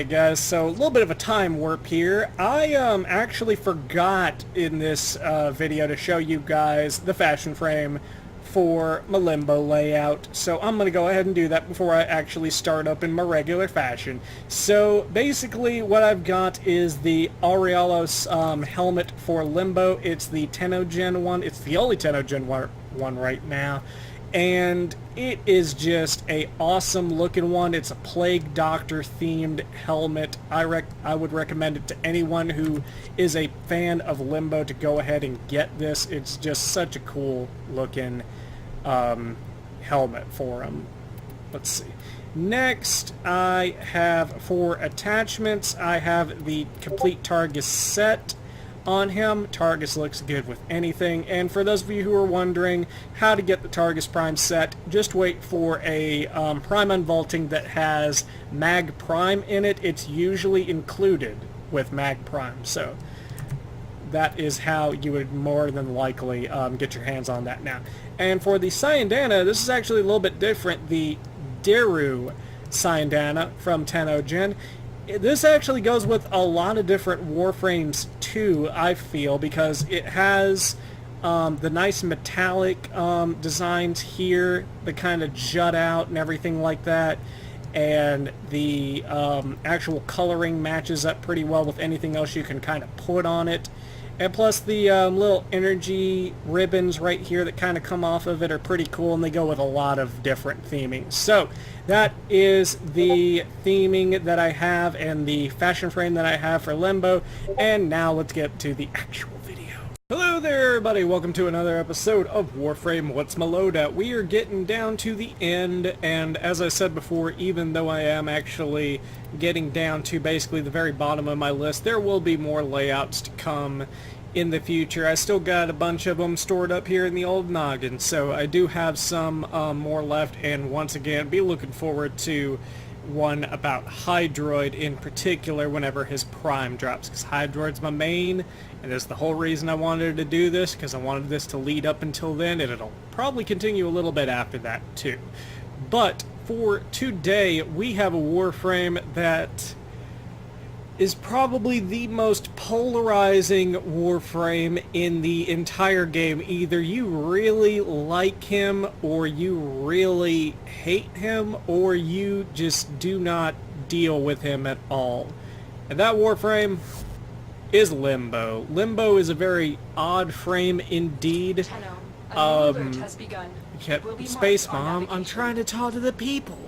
Alright guys, so a little bit of a time warp here. I actually forgot in this video to show you guys the fashion frame for my Limbo layout, so I'm going to go ahead and do that before I actually start up in my regular fashion. So basically what I've got is the Aurealos helmet for Limbo. It's the 10 Gen one. It's the only 10 Gen one right now. And it is just a awesome looking one. It's a Plague Doctor themed helmet. I would recommend it to anyone who is a fan of Limbo to go ahead and get this. It's just such a cool looking helmet for him. Let's see. Next, I have for attachments, I have the complete Targus set on him. Targus looks good with anything, and for those of you who are wondering how to get the Targus Prime set, just wait for a Prime Unvaulting that has Mag Prime in it. It's usually included with Mag Prime, so that is how you would more than likely get your hands on that now. And for the Syandana, this is actually a little bit different. The Deru Syandana from 10 Gen. This actually goes with a lot of different Warframes too, I feel, because it has the nice metallic designs here that kind of jut out and everything like that, and the actual coloring matches up pretty well with anything else you can kind of put on it. And plus the little energy ribbons right here that kind of come off of it are pretty cool, and they go with a lot of different theming. So that is the theming that I have and the fashion frame that I have for Limbo. And now let's get to the actual video. Hello there everybody, welcome to another episode of Warframe What's My Loadout. We are getting down to the end, and as I said before, even though I am actually getting down to basically the very bottom of my list, there will be more layouts to come in the future. I still got a bunch of them stored up here in the old noggin, so I do have some more left, and once again be looking forward to one about Hydroid in particular whenever his Prime drops, because Hydroid's my main, and that's the whole reason I wanted to do this, because I wanted this to lead up until then, and it'll probably continue a little bit after that too. But for today we have a Warframe that is probably the most polarizing Warframe in the entire game. Either you really like him, or you really hate him, or you just do not deal with him at all. And that Warframe is Limbo. Limbo is a very odd frame indeed. Space Mom, I'm trying to talk to the people.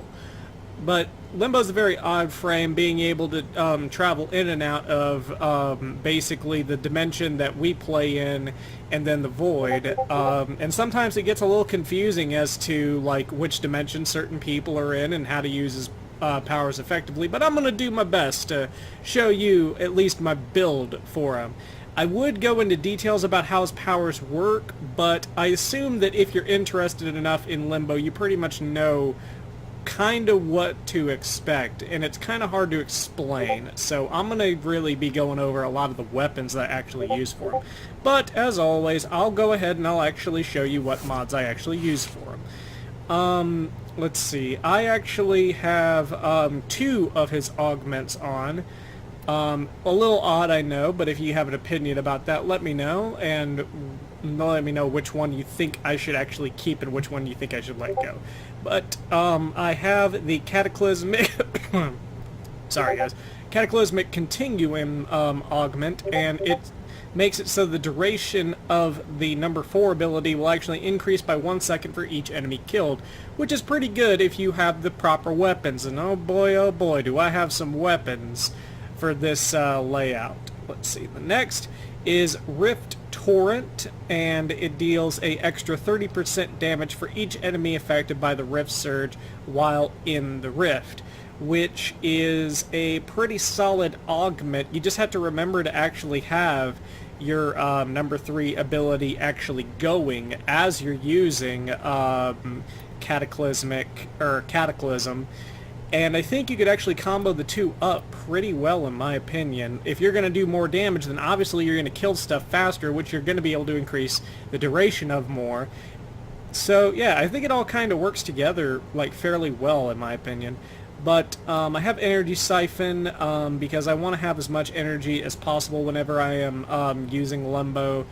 But Limbo's a very odd frame, being able to travel in and out of basically the dimension that we play in, and then the void. And sometimes it gets a little confusing as to like which dimension certain people are in and how to use his powers effectively. But I'm going to do my best to show you at least my build for him. I would go into details about how his powers work, but I assume that if you're interested enough in Limbo, you pretty much know kind of what to expect, and it's kind of hard to explain, so I'm going to really be going over a lot of the weapons that I actually use for him. But as always, I'll go ahead and I'll actually show you what mods I actually use for him. Let's see, I actually have 2 of his augments on. A little odd, I know, but if you have an opinion about that, let me know, and let me know which one you think I should actually keep and which one you think I should let go. But I have the Cataclysmic sorry guys, Cataclysmic Continuum augment, and it makes it so the duration of the number 4 ability will actually increase by 1 second for each enemy killed, which is pretty good if you have the proper weapons. And oh boy, do I have some weapons for this layout. Let's see, the next is Rift Torrent, and it deals a extra 30% damage for each enemy affected by the Rift Surge while in the Rift, which is a pretty solid augment. You just have to remember to actually have your number 3 ability actually going as you're using Cataclysm. And I think you could actually combo the 2 up pretty well, in my opinion. If you're going to do more damage, then obviously you're going to kill stuff faster, which you're going to be able to increase the duration of more. So yeah, I think it all kind of works together like fairly well, in my opinion. But I have Energy Siphon because I want to have as much energy as possible whenever I am using Limbo.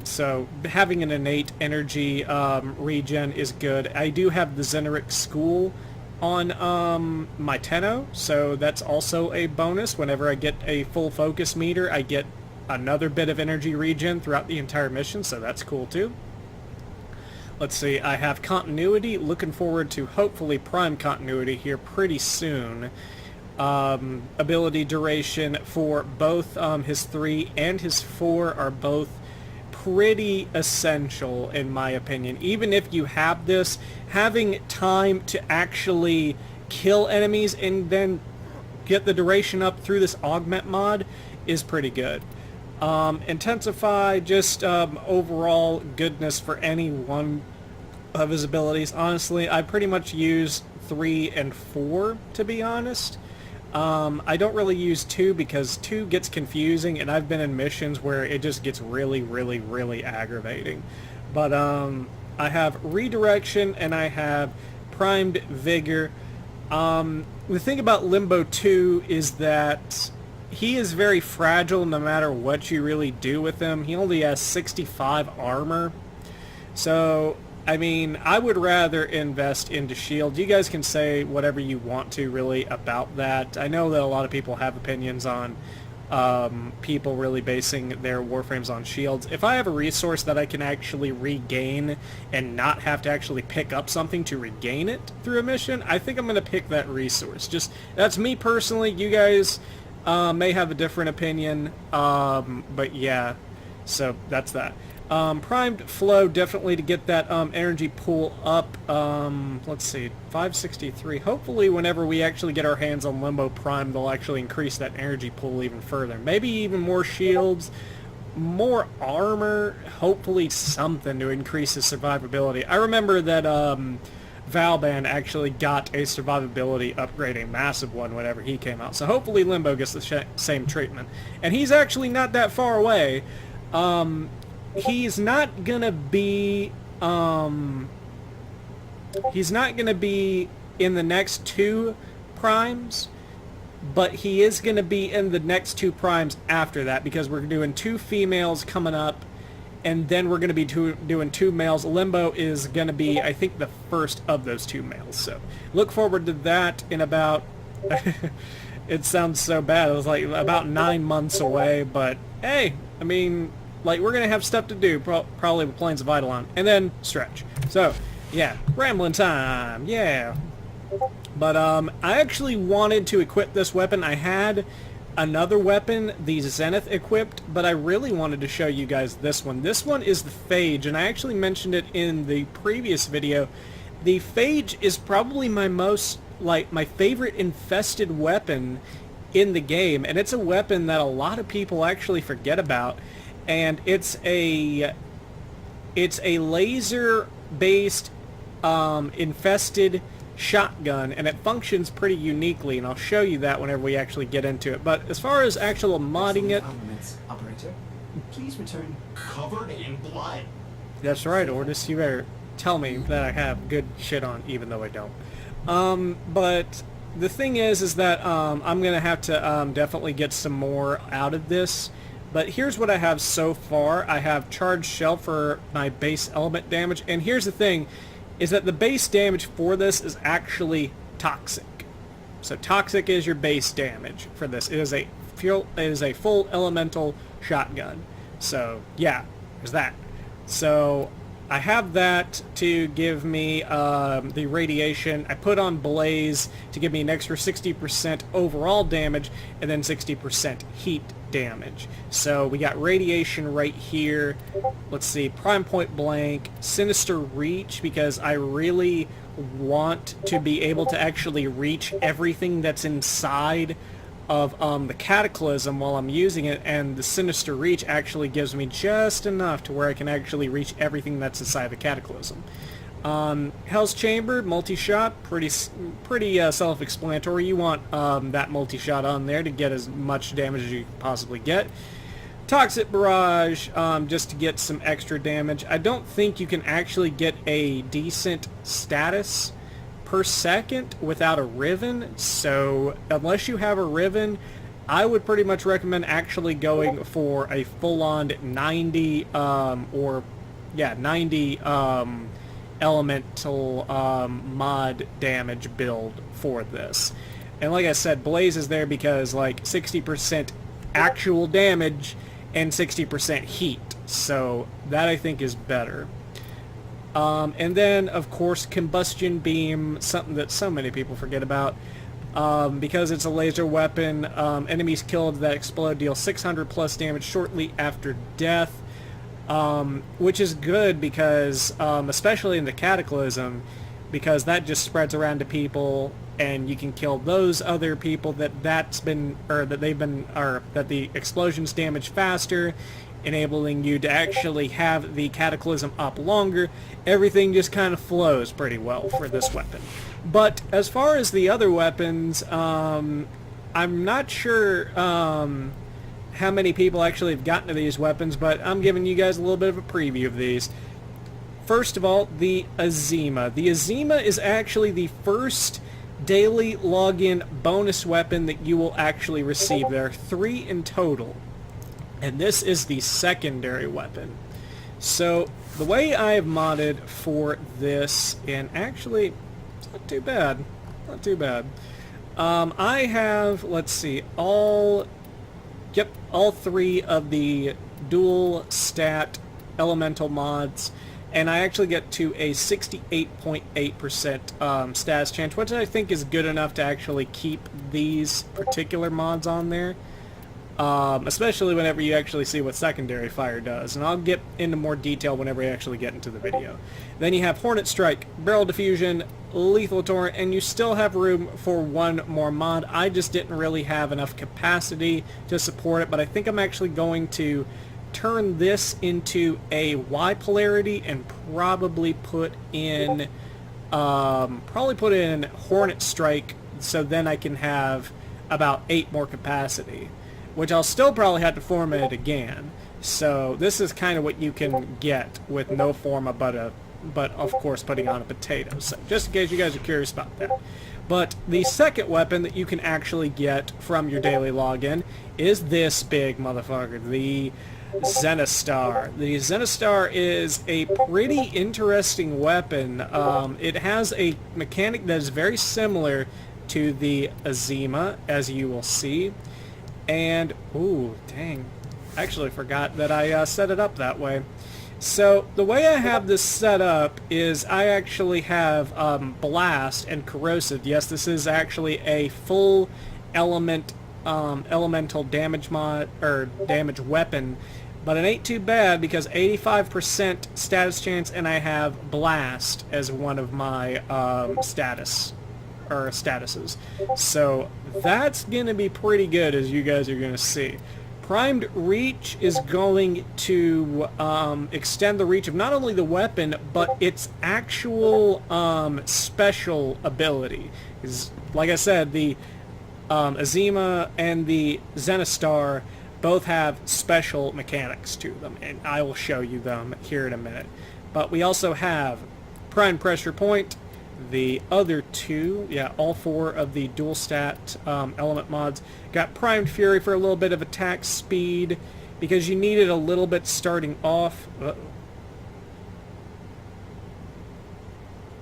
So having an innate energy regen is good. I do have the Zeneric School on my Tenno, so that's also a bonus. Whenever I get a full focus meter, I get another bit of energy regen throughout the entire mission, so that's cool too. Let's see, I have Continuity, looking forward to hopefully Prime Continuity here pretty soon. Ability duration for both his 3 and his 4 are both pretty essential in my opinion. Even if you have this, having time to actually kill enemies and then get the duration up through this augment mod is pretty good. Intensify, just overall goodness for any one of his abilities. Honestly, I pretty much use 3 and 4, to be honest. I don't really use 2 because 2 gets confusing, and I've been in missions where it just gets really aggravating. But I have Redirection and I have Primed Vigor. The thing about Limbo 2 is that he is very fragile no matter what you really do with him. He only has 65 armor. So, I mean, I would rather invest into shield. You guys can say whatever you want to really about that. I know that a lot of people have opinions on people really basing their Warframes on shields. If I have a resource that I can actually regain and not have to actually pick up something to regain it through a mission, I think I'm going to pick that resource. Just, that's me personally. You guys may have a different opinion, but yeah, so that's that. Primed Flow, definitely to get that energy pool up. Let's see, 563. Hopefully whenever we actually get our hands on Limbo Prime, they'll actually increase that energy pool even further. Maybe even more shields, more armor, hopefully something to increase his survivability. I remember that Valban actually got a survivability upgrade, a massive one, whenever he came out. So hopefully Limbo gets the same treatment. And he's actually not that far away. He's not gonna be in the next 2 primes, but he is gonna be in the next 2 primes after that, because we're doing 2 females coming up, and then we're gonna be doing 2 males. Limbo is gonna be, I think, the first of those 2 males. So look forward to that in about it sounds so bad, it was like about 9 months away, but hey, I mean, like, we're gonna have stuff to do, probably with Plains of Eidolon, and then Stretch. So, yeah, rambling time, yeah. But, I actually wanted to equip this weapon. I had another weapon, the Zenith, equipped, but I really wanted to show you guys this one. This one is the Phage, and I actually mentioned it in the previous video. The Phage is probably my my favorite infested weapon in the game, and it's a weapon that a lot of people actually forget about. And it's a laser-based infested shotgun, and it functions pretty uniquely, and I'll show you that whenever we actually get into it. But as far as actual modding it, operator, please return covered in blood. That's right, Ordis. You better tell me that I have good shit on, even though I don't. But the thing is that I'm gonna have to definitely get some more out of this. But here's what I have so far. I have Charged Shell for my base element damage. And here's the thing, is that the base damage for this is actually toxic. So toxic is your base damage for this. It is a full elemental shotgun. So yeah, there's that. So I have that to give me the radiation. I put on Blaze to give me an extra 60% overall damage and then 60% heat damage. So we got radiation right here. Let's see, Prime Point Blank, Sinister Reach, because I really want to be able to actually reach everything that's inside of the Cataclysm while I'm using it, and the Sinister Reach actually gives me just enough to where I can actually reach everything that's inside the Cataclysm. Hell's Chamber, multi-shot, pretty self-explanatory. You want that multi-shot on there to get as much damage as you can possibly get. Toxic Barrage, just to get some extra damage. I don't think you can actually get a decent status per second without a Riven, so unless you have a Riven, I would pretty much recommend actually going for a full-on 90 90 elemental mod damage build for this. And like I said, Blaze is there because like 60% actual damage and 60% heat, so that I think is better. And then of course Combustion Beam, something that so many people forget about. Because it's a laser weapon, enemies killed that explode deal 600 plus damage shortly after death, which is good because, especially in the Cataclysm, because that just spreads around to people, and you can kill those other people that the explosions damage faster, enabling you to actually have the Cataclysm up longer. Everything just kind of flows pretty well for this weapon. But as far as the other weapons, I'm not sure how many people actually have gotten to these weapons, but I'm giving you guys a little bit of a preview of these. First of all, the Azima. The Azima is actually the first daily login bonus weapon that you will actually receive. There are 3 in total, and this is the secondary weapon. So the way I have modded for this, and actually it's not too bad, not too bad. I have, let's see, all 3 of the dual stat elemental mods, and I actually get to a 68.8% status chance, which I think is good enough to actually keep these particular mods on there. Especially whenever you actually see what secondary fire does, and I'll get into more detail whenever I actually get into the video. Then you have Hornet Strike, Barrel Diffusion, Lethal Torrent, and you still have room for 1 more mod. I just didn't really have enough capacity to support it, but I think I'm actually going to turn this into a Y polarity and probably put in Hornet Strike, so then I can have about 8 more capacity, which I'll still probably have to format it again. So this is kind of what you can get with no forma, but of course putting on a potato. So just in case you guys are curious about that. But the second weapon that you can actually get from your daily login is this big motherfucker, the Zenistar. The Zenistar is a pretty interesting weapon. It has a mechanic that is very similar to the Azima, as you will see. And, ooh, dang, I actually forgot that I set it up that way. So, the way I have this set up is I actually have Blast and Corrosive. Yes, this is actually a full elemental damage mod, or damage weapon, but it ain't too bad because 85% status chance, and I have Blast as one of my statuses. So that's going to be pretty good, as you guys are going to see. Primed Reach is going to extend the reach of not only the weapon, but its actual special ability. Because, like I said, the Azima and the Zenistar both have special mechanics to them, and I will show you them here in a minute. But we also have Prime Pressure Point. The other 2, yeah, all 4 of the dual stat element mods got Primed Fury for a little bit of attack speed, because you need it a little bit starting off.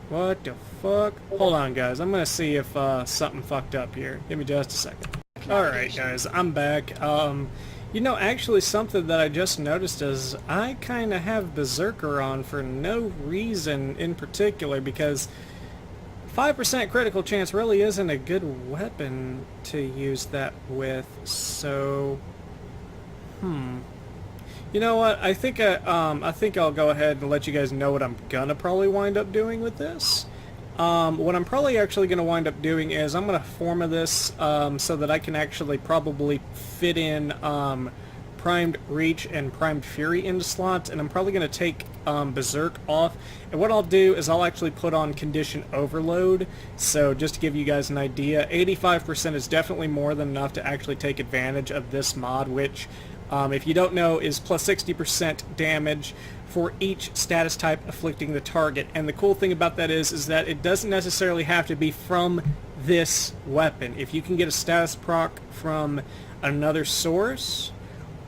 What the fuck? Hold on, guys. I'm gonna see if something fucked up here. Give me just a second. Alright, guys. I'm back. You know, actually something that I just noticed is I kind of have Berserker on for no reason in particular, because 5% critical chance really isn't a good weapon to use that with, so you know what, I think I'll go ahead and let you guys know what I'm gonna probably wind up doing with this. What I'm probably actually gonna wind up doing is I'm gonna format this so that I can actually probably fit in Primed Reach and Primed Fury into slots, and I'm probably going to take Berserk off, and what I'll do is I'll actually put on Condition Overload. So just to give you guys an idea, 85% is definitely more than enough to actually take advantage of this mod, which if you don't know, is plus 60% damage for each status type afflicting the target. And the cool thing about that is that it doesn't necessarily have to be from this weapon. If you can get a status proc from another source,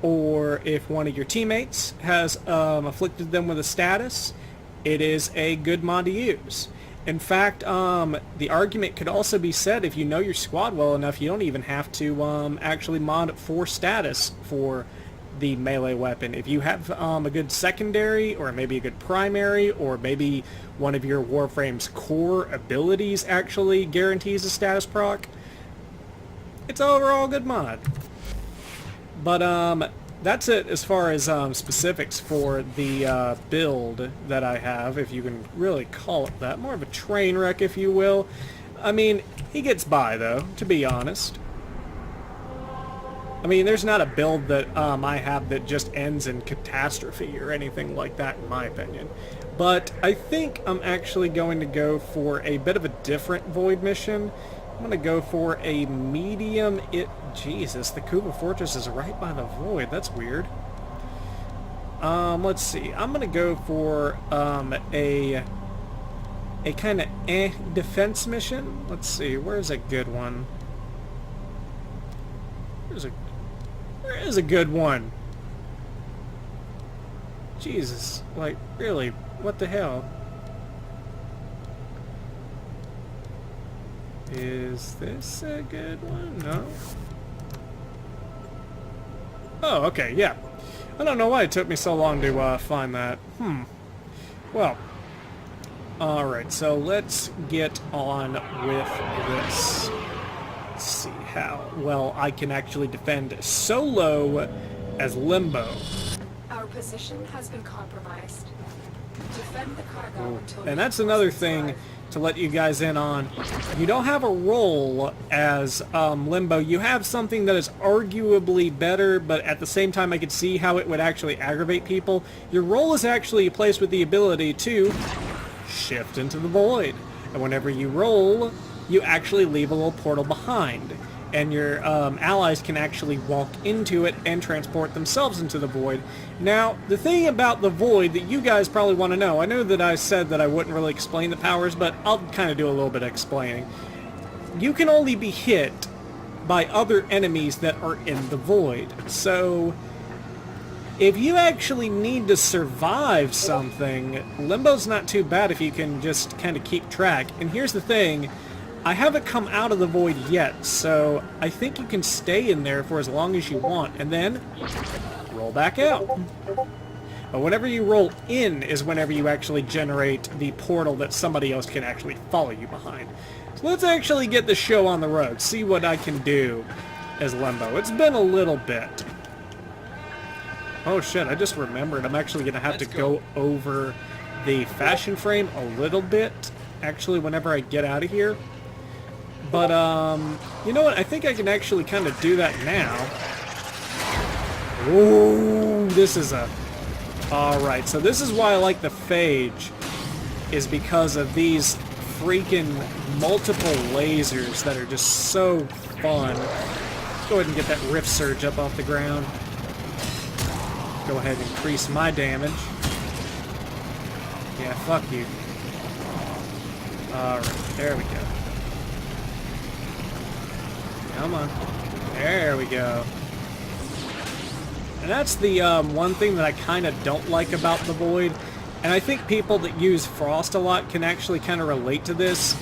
or if one of your teammates has afflicted them with a status, it is a good mod to use. In fact, the argument could also be said, if you know your squad well enough, you don't even have to actually mod for status for the melee weapon. If you have a good secondary, or maybe a good primary, or maybe one of your Warframe's core abilities actually guarantees a status proc, it's overall a good mod. But that's it as far as specifics for the build that I have, if you can really call it that. More of a train wreck, if you will. I mean, he gets by, though, to be honest. I mean, there's not a build that I have that just ends in catastrophe or anything like that, in my opinion. But I think I'm actually going to go for a bit of a different Void mission. I'm going to go for a medium... Jesus, the Kuba Fortress is right by the Void. That's weird. Let's see. I'm going to go for a kind of defense mission. Let's see. Where's a good one? Where is a good one? Jesus. Like, really? What the hell? Is this a good one? No? Oh, okay, yeah. I don't know why it took me so long to find that. Well. Alright, so let's get on with this. Let's see how well I can actually defend solo as Limbo. Our position has been compromised. Defend the cargo until... And that's another thing to let you guys in on. You don't have a role as Limbo. You have something that is arguably better, but at the same time I could see how it would actually aggravate people. Your role is actually placed with the ability to shift into the void. And whenever you roll, you actually leave a little portal behind. And your allies can actually walk into it and transport themselves into the void. Now, the thing about the void that you guys probably want to know, I know that I said that I wouldn't really explain the powers, but I'll kind of do a little bit of explaining. You can only be hit by other enemies that are in the void. So, if you actually need to survive something, Limbo's not too bad if you can just kind of keep track. And here's the thing. I haven't come out of the void yet, so I think you can stay in there for as long as you want, and then roll back out. But whenever you roll in is whenever you actually generate the portal that somebody else can actually follow you behind. So let's actually get the show on the road, see what I can do as Limbo. It's been a little bit. Oh shit, I just remembered I'm actually going to have to go over the fashion frame a little bit, actually, whenever I get out of here. But, you know what? I think I can actually kind of do that now. Ooh, this is a... Alright, so this is why I like the Phage, is because of these freaking multiple lasers that are just so fun. Let's go ahead and get that Rift Surge up off the ground. Go ahead and increase my damage. Yeah, fuck you. Alright, there we go. Come on. There we go. And that's the one thing that I kind of don't like about the Void, and I think people that use Frost a lot can actually kind of relate to this,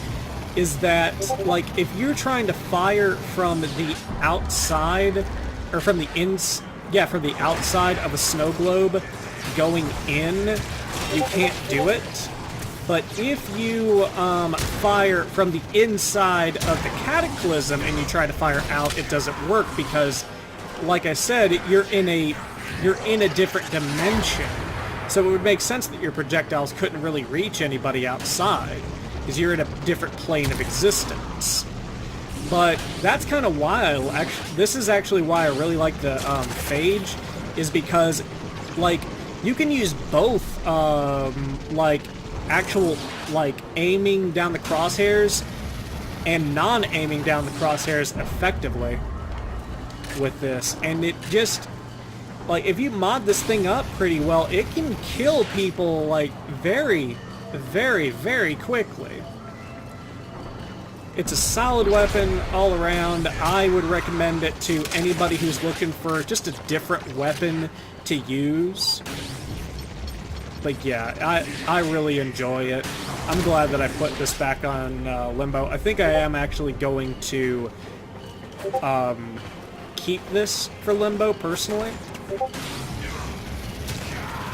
is that, like, if you're trying to fire from the outside, or from the from the outside of a snow globe going in, you can't do it. But if you fire from the inside of the Cataclysm and you try to fire out, it doesn't work because, like I said, you're in a different dimension. So it would make sense that your projectiles couldn't really reach anybody outside because you're in a different plane of existence. But that's kind of why this is actually why I really like the Phage, is because, like, you can use both, like, actual, like, aiming down the crosshairs and non-aiming down the crosshairs effectively with this. And it just, like, if you mod this thing up pretty well, it can kill people, like, very, very, very quickly. It's a solid weapon all around. I would recommend it to anybody who's looking for just a different weapon to use. But yeah, I really enjoy it. I'm glad that I put this back on Limbo. I think I am actually going to keep this for Limbo personally.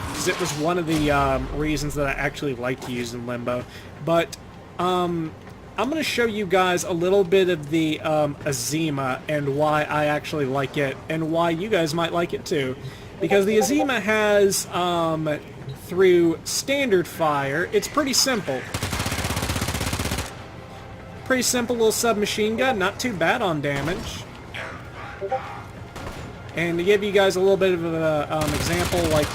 Because it was one of the reasons that I actually like to use in Limbo. But I'm going to show you guys a little bit of the Azima and why I actually like it and why you guys might like it too. Because the Azima has, through standard fire, it's pretty simple. Pretty simple little submachine gun, not too bad on damage. And to give you guys a little bit of an example, like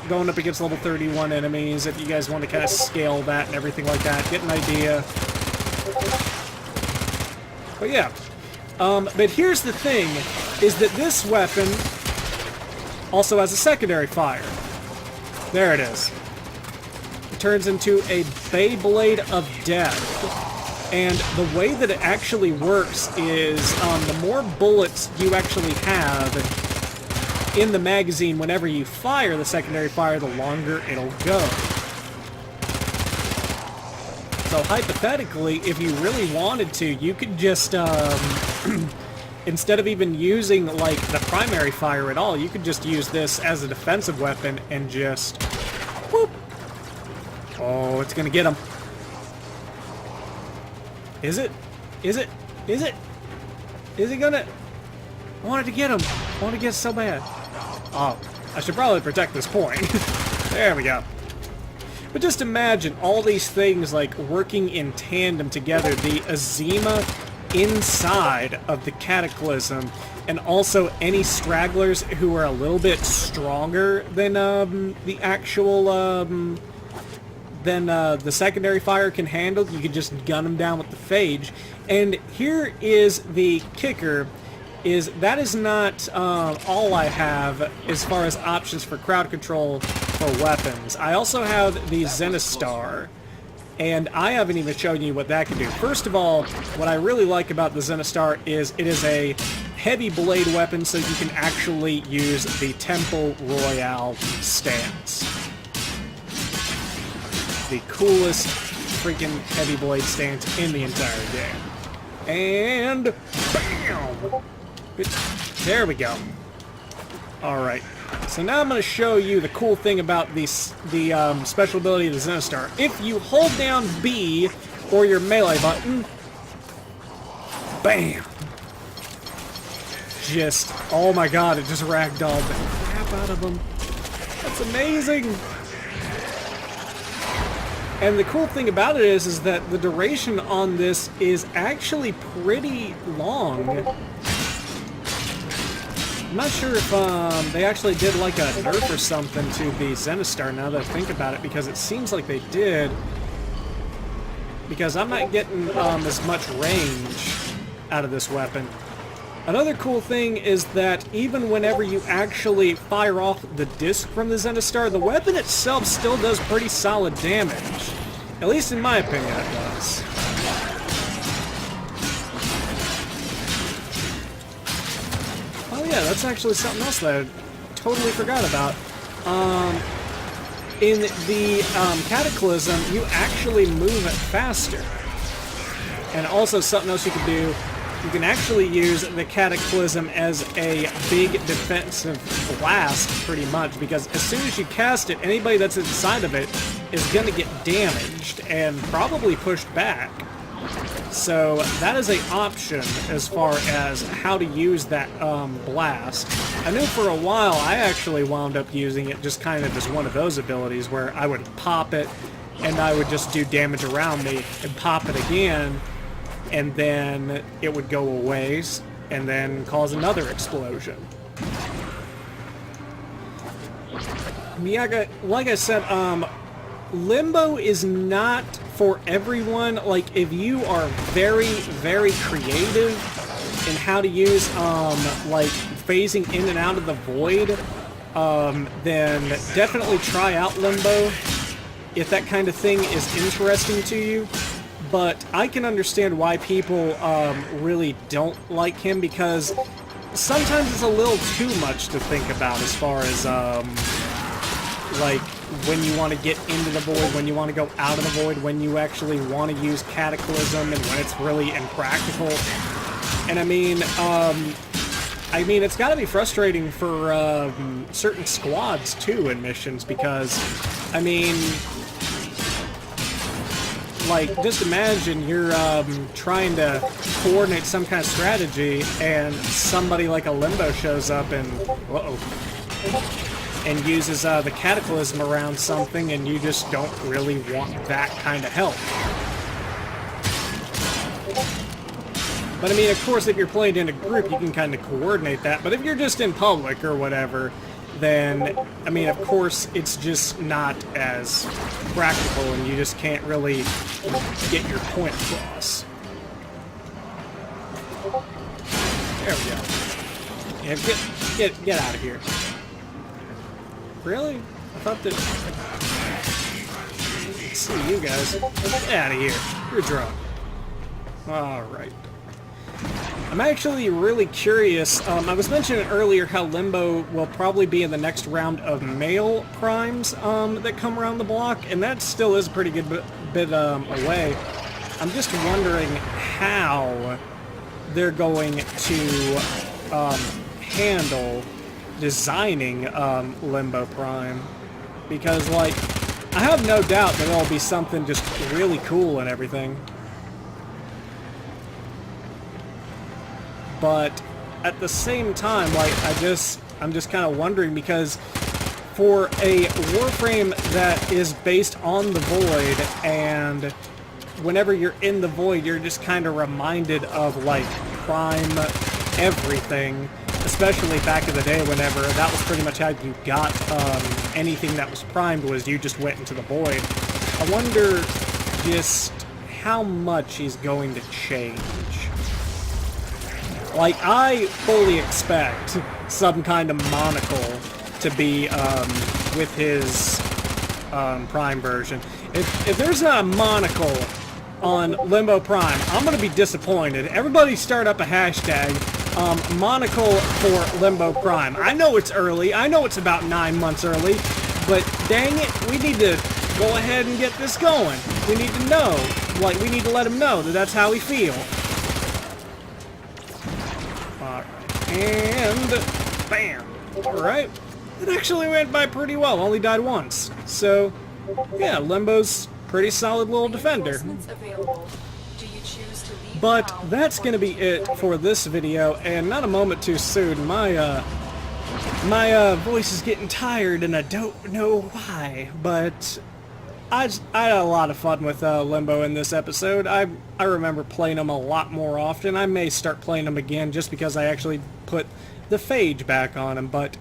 going up against level 31 enemies, if you guys want to kind of scale that and everything like that, get an idea. But yeah, but here's the thing, is that this weapon also has a secondary fire. There it is. It turns into a Beyblade of Death. And the way that it actually works is the more bullets you actually have in the magazine whenever you fire the secondary fire, the longer it'll go. So hypothetically, if you really wanted to, you could just, instead of even using, like, the primary fire at all, you could just use this as a defensive weapon and just, whoop. Oh, it's gonna get him. Is it? Is it? Is it? Is it gonna? I wanted to get him. I want to get so bad. Oh, I should probably protect this point. There we go. But just imagine all these things like working in tandem together. The Azima inside of the Cataclysm, and also any stragglers who are a little bit stronger than the actual the secondary fire can handle. You can just gun them down with the Phage. And here is the kicker, is that is not all I have as far as options for crowd control for weapons. I also have the Zenistar, and I haven't even shown you what that can do. First of all, what I really like about the Zenistar is it is a heavy blade weapon, so you can actually use the Temple Royale stance. The coolest freaking heavy blade stance in the entire game. And bam! There we go. Alright, so now I'm going to show you the cool thing about the special ability of the Zenistar. If you hold down B or your melee button, bam! Just, oh my god, it just ragdolled the crap out of them. That's amazing! And the cool thing about it is that the duration on this is actually pretty long. I'm not sure if they actually did like a nerf or something to the Zenistar now that I think about it, because it seems like they did. Because I'm not getting as much range out of this weapon. Another cool thing is that even whenever you actually fire off the disc from the Zenistar, the weapon itself still does pretty solid damage. At least in my opinion it does. Oh yeah, that's actually something else that I totally forgot about. In the Cataclysm, you actually move it faster. And also something else you can do, you can actually use the Cataclysm as a big defensive blast, pretty much, because as soon as you cast it, anybody that's inside of it is going to get damaged and probably pushed back. So that is an option as far as how to use that blast. I knew for a while I actually wound up using it just kind of as one of those abilities where I would pop it and I would just do damage around me and pop it again, and then it would go away and then cause another explosion. Yeah, like I said, Limbo is not for everyone. Like, if you are very, very creative in how to use, like, phasing in and out of the void, then definitely try out Limbo if that kind of thing is interesting to you. But I can understand why people really don't like him, because sometimes it's a little too much to think about as far as like when you want to get into the void, when you want to go out of the void, when you actually want to use Cataclysm, and when it's really impractical. And I mean, it's got to be frustrating for certain squads too in missions, because I mean, like, just imagine you're trying to coordinate some kind of strategy, and somebody like a Limbo shows up and and uses the Cataclysm around something, and you just don't really want that kind of help. But I mean, of course, if you're playing in a group, you can kind of coordinate that. But if you're just in public or whatever, then, I mean, of course, it's just not as practical, and you just can't really get your point across. There we go. Yeah, get out of here. Really? I thought that... Let's see you guys. Get out of here. You're drunk. Alright. I'm actually really curious. I was mentioning earlier how Limbo will probably be in the next round of male primes that come around the block, and that still is a pretty good bit away. I'm just wondering how they're going to handle designing Limbo Prime, because, like, I have no doubt that it'll be something just really cool and everything. But at the same time, like, I'm just kind of wondering, because for a Warframe that is based on the Void, and whenever you're in the Void, you're just kind of reminded of, like, Prime everything, especially back in the day, whenever that was pretty much how you got anything that was primed, was you just went into the Void. I wonder just how much he's going to change. Like, I fully expect some kind of monocle to be with his Prime version. If there's not a monocle on Limbo Prime, I'm going to be disappointed. Everybody start up a hashtag, monocle for Limbo Prime. I know it's early. I know it's about 9 months early. But dang it, we need to go ahead and get this going. We need to know. Like, we need to let him know that that's how we feel. And bam! Alright. It actually went by pretty well. Only died once. So, yeah, Limbo's pretty solid little defender. But that's going to be it for this video, and not a moment too soon. My voice is getting tired, and I don't know why, but I had a lot of fun with Limbo in this episode. I remember playing him a lot more often. I may start playing him again just because I actually put the phage back on him. But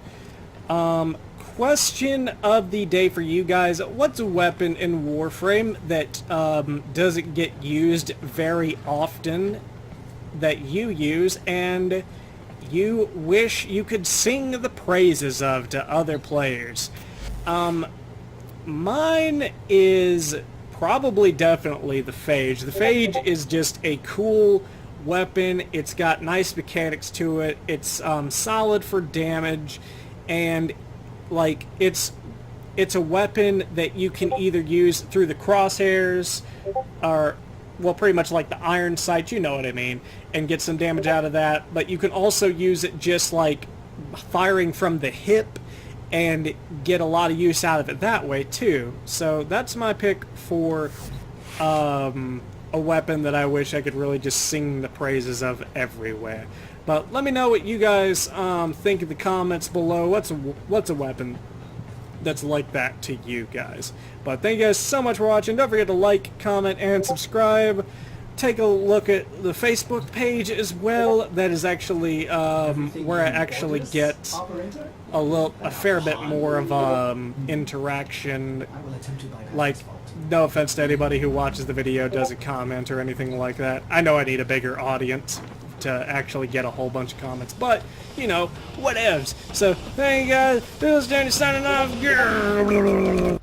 question of the day for you guys: what's a weapon in Warframe that doesn't get used very often that you use and you wish you could sing the praises of to other players? Mine is probably definitely the phage. The phage is just a cool weapon. It's got nice mechanics to it. It's solid for damage, and like it's a weapon that you can either use through the crosshairs, or well, pretty much like the iron sight, you know what I mean, and get some damage out of that. But you can also use it just like firing from the hip and get a lot of use out of it that way too. So that's my pick for a weapon that I wish I could really just sing the praises of everywhere. But let me know what you guys think in the comments below. What's a weapon that's like that to you guys? But thank you guys so much for watching. Don't forget to like, comment, and subscribe. Take a look at the Facebook page as well. That is actually where I actually get a fair bit more of interaction. Like, no offense to anybody who watches the video, doesn't comment or anything like that. I know I need a bigger audience. to actually get a whole bunch of comments. But, you know, whatevs. So, thank you guys. This is Danny signing off.